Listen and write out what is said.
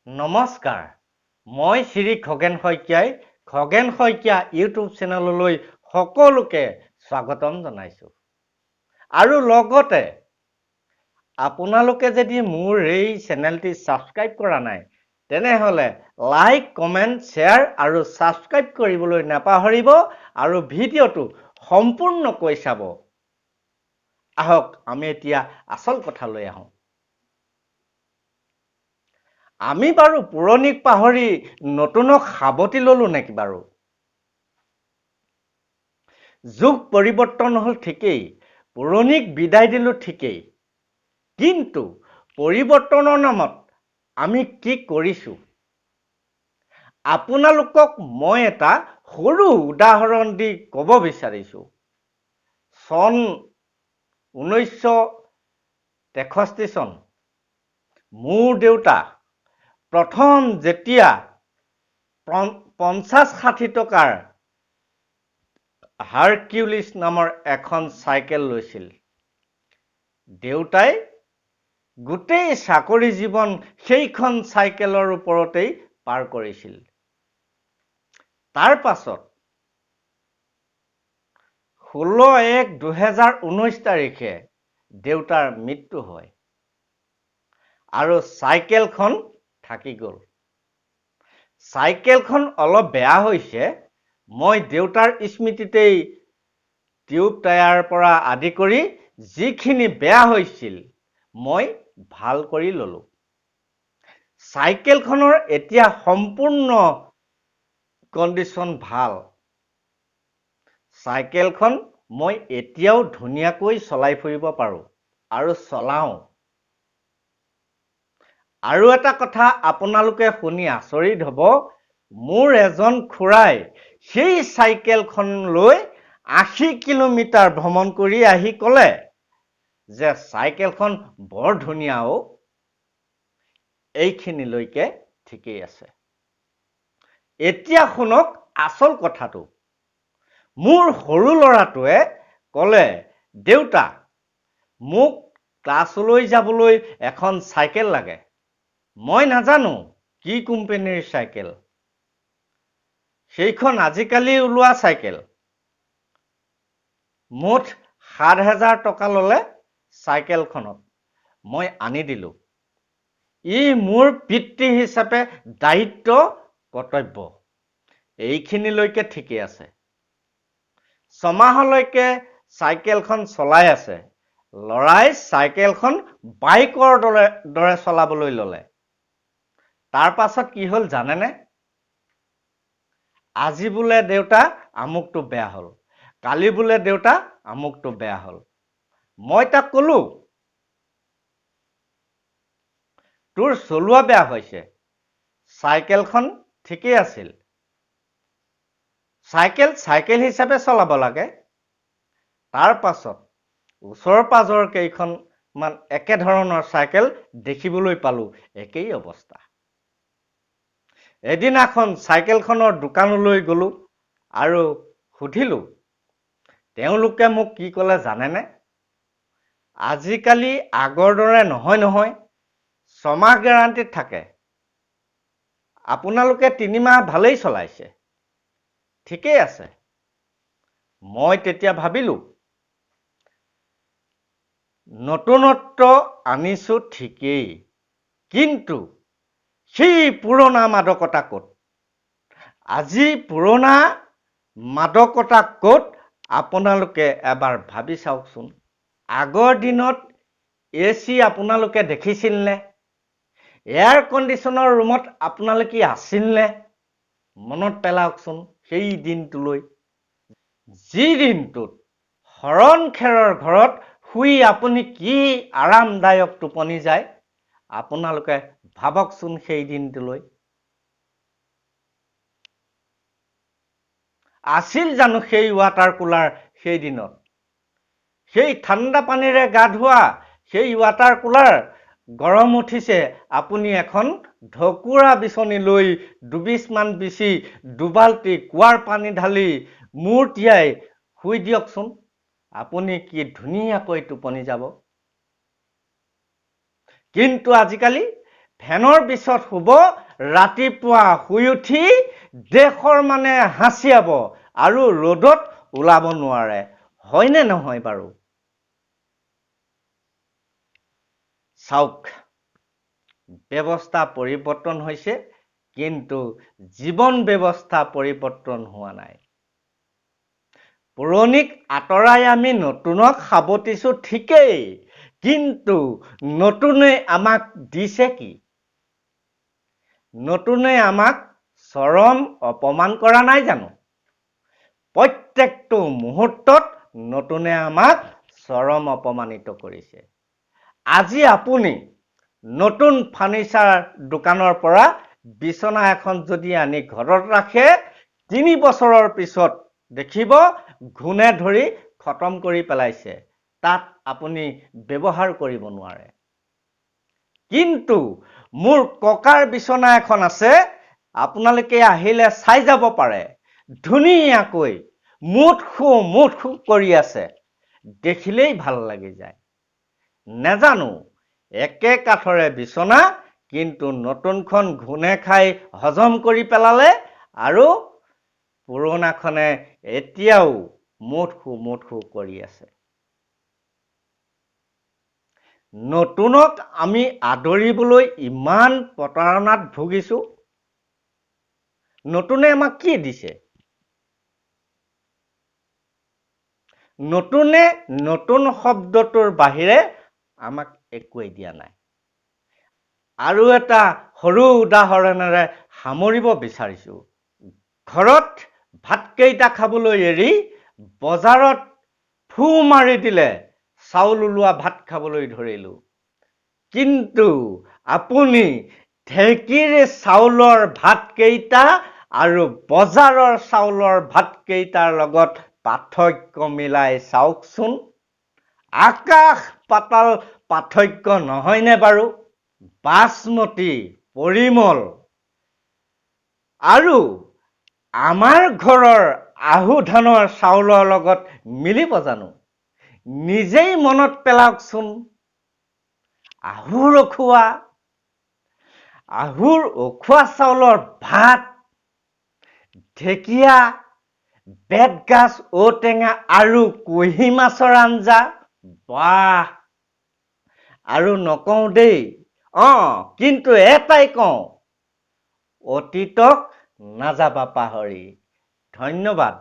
নমস্কাৰ মই শ্ৰী খগেন শইকীয়াই খগেন শইকীয়া ইউটিউব চেনেললৈ সকলোকে স্বাগতম জনাইছো আৰু লগতে আপোনালোকে যদি মোৰ এই চেনেলটি সাবস্ক্ৰাইব কৰা নাই তেনেহলে লাইক কমেন্ট শেয়াৰ আৰু সাবস্ক্ৰাইব কৰিবলৈ নাপাহৰিব আৰু ভিডিঅটো সম্পূৰ্ণকৈ চাব আহক আমি এতিয়া আসল কথালৈ আহোঁ আমি বাৰু পুৰণিক পাহৰি নতুনক সাবতি ললো নেকি বাৰু যুগ পৰিৱৰ্তন হল ঠিকেই পুৰণিক বিদায় দিলো ঠিকেই কিন্তু পৰিৱৰ্তনৰ নামত আমি কি কৰিছো আপোনালোকক মই এটা সৰু উদাহৰণ দি ক'ব বিচাৰিছো চন 1963 চন মোৰ দেউতা প্ৰথম যেতিয়া 50-60 টকাৰ হাৰকিউলিছ নামৰ এখন চাইকেল লৈছিল দেউতাই গোটেই চাকৰি জীৱন সেইখন চাইকেলৰ ওপৰতেই পাৰ কৰিছিল তাৰ পাছত 16/1/2019 তাৰিখে দেউতাৰ মৃত্যু হয় আৰু চাইকেলখন থাকি গ'ল চাইকেলখন অলপ বেয়া হৈছে মই দেউতাৰ স্মৃতিতেই টিউব টায়াৰ পৰা আদি কৰি যিখিনি বেয়া হৈছিল মই ভাল কৰি ললো চাইকেলখনৰ এতিয়া সম্পূৰ্ণ কণ্ডিশ্যন ভাল চাইকেলখন মই এতিয়াও ধুনীয়াকৈ চলাই ফুৰিব পাৰো আৰু চলাও আৰু এটা কথা আপোনালোকে শুনি আচৰিত হ'ব মোৰ এজন খুৰাই সেই চাইকেলখন লৈ 80 কিলোমিটাৰ ভ্ৰমণ কৰি আহি ক'লে যে চাইকেলখন বৰ ধুনীয়া এইখিনিলৈকে ঠিকেই আছে এতিয়া শুনক আসল কথাটো মোৰ সৰু ল'ৰাটোৱে ক'লে দেউতা মোক ক্লাছলৈ যাবলৈ এখন চাইকেল লাগে মই নাজানো কি কোম্পানীৰ চাইকেল সেইখন আজিকালি ওলোৱা চাইকেল মুঠ 7,000 টকা ললে চাইকেলখনত মই আনি দিলো ই মোৰ পিতৃ হিচাপে দায়িত্ব কৰ্তব্য এইখিনিলৈকে ঠিকই আছে ছমাহলৈকে চাইকেলখন চলাই আছে লৰাই চাইকেলখন বাইকৰ দৰে চলাবলৈ ললে তাৰ পাছত কি হল জানেনে আজি বোলে দেউতা আমুকটো বেয়া হল কালি বোলে দেউতা আমুকটো বেয়া হল মই তাক কলো তোৰ চলোৱা বেয়া হৈছে চাইকেলখন ঠিকই আছিল চাইকেল হিচাপে চলাব লাগে তাৰ পাছত ওচৰ পাজৰ কেইখনমান একে ধৰণৰ চাইকেল দেখিবলৈ পালো একেই অৱস্থা এদিনাখন চাইকেলখনৰ দোকানলৈ গলো আৰু সুধিলো তেওঁলোকে মোক কি ক'লে জানেনে আজিকালি আগৰ দৰে নহয় ছমাহ গ্যাৰাণ্টিত থাকে আপোনালোকে 3 মাহ ভালেই চলাইছে ঠিকই আছে মই তেতিয়া ভাবিলো নতুনত্ব আনিছো ঠিকই কিন্তু সেই পুৰণা মাদকতা ক'ত আজি পুৰণা মাদকতা ক'ত আপোনালোকে এবাৰ ভাবি চাওকচোন আগৰ দিনত এচি আপোনালোকে দেখিছিল নে এয়াৰ কণ্ডিশ্যনৰ ৰুমত আপোনালোকে আছিল নে মনত পেলাওকচোন সেই দিনটোলৈ যি দিনটোত হৰণ খেৰৰ ঘৰত শুই আপুনি কি আৰামদায়ক টোপনি যায় আপোনালোকে ভাবকচোন সেই দিনটোলৈ আছিল জানো সেই ৱাটাৰ কুলাৰ সেই দিনত সেই ঠাণ্ডা পানীৰে গা ধোৱা সেই ৱাটাৰ কুলাৰ গৰম উঠিছে আপুনি এখন ঢকুৰা বিচনী লৈ 2 মান বিচি দুবালটি কুৱাৰ পানী ঢালি মূৰ তিয়াই শুই দিয়কচোন আপুনি কি ধুনীয়াকৈ টোপনি যাব কিন্তু আজিকালি ফেনৰ পিছত শুব, ৰাতিপুৱা শুই উঠি দেশৰ মানে হাঁচিয়াব আৰু ৰ'দত ওলাব নোৱাৰে। হয়নে নহয় বাৰু? চাওক, ব্যৱস্থা পৰিৱৰ্তন হৈছে, কিন্তু জীৱন ব্যৱস্থা পৰিৱৰ্তন হোৱা নাই। পুৰণিক আঁতৰাই আমি নতুনক সাৱটিছো ঠিকেই, কিন্তু নতুনে আমাক দিছে কি? নতুনে আমাক চৰম অপমান কৰা নাই জানো? প্ৰত্যেকটো মুহূৰ্তত নতুনে আমাক চৰম অপমানিত কৰিছে। আজি আপুনি নতুন ফাৰ্নিচাৰ দোকানৰ পৰা বিচনা এখন যদি আনি ঘৰত ৰাখে, 3 বছৰৰ পিছত দেখিব ঘুণে ধৰি খতম কৰি পেলাইছে। তাত আপুনি ব্যৱহাৰ কৰিব নোৱাৰে। কিন্তু মোৰ ককাৰ বিচনা এখন আছে, আপোনালোকে আহিলে চাই যাব পাৰে। ধুনীয়াকৈ মুঠ খু কৰি আছে। দেখিলেই ভাল লাগি যায়। নেজানো, একে কাঠৰে বিচনা, কিন্তু নতুনখন ঘুণে খাই হজম কৰি পেলালে আৰু পুৰণাখনে এতিয়াও মুঠ খু কৰি আছে। নতুনক আমি আদৰিবলৈ ইমান প্ৰতাৰণাত ভুগিছো। নতুনে আমাক কি দিছে? নতুনে নতুন শব্দটোৰ বাহিৰে আমাক একোৱেই দিয়া নাই। আৰু এটা সৰু উদাহৰণেৰে সামৰিব বিচাৰিছো। ঘৰত ভাতকেইটা খাবলৈ এৰি বজাৰত ফু মাৰি দিলে চাউল ওলোৱা ভাত খাবলৈ ধৰিলো। কিন্তু আপুনি ঢেঁকীৰ চাউলৰ ভাতকেইটা আৰু বজাৰৰ চাউলৰ ভাতকেইটাৰ লগত পাৰ্থক্য মিলাই চাওকচোন। আকাশ পাতাল পাৰ্থক্য নহয়নে বাৰু? বাসমতি, পৰিমল আৰু আমাৰ ঘৰৰ আহু ধানৰ চাউলৰ লগত মিলিব জানো? নিজেই মনত পেলাওকচোন। আহুৰ উখোৱা চাউলৰ ভাত, ঢেকীয়া, বেতগাজ, ঔটেঙা আৰু কুঁহি মাছৰ আঞ্জা, বাহ! আৰু নকওঁ দেই, কিন্তু এটাই কওঁ, অতীতক নাযাবা পাহৰি। ধন্যবাদ।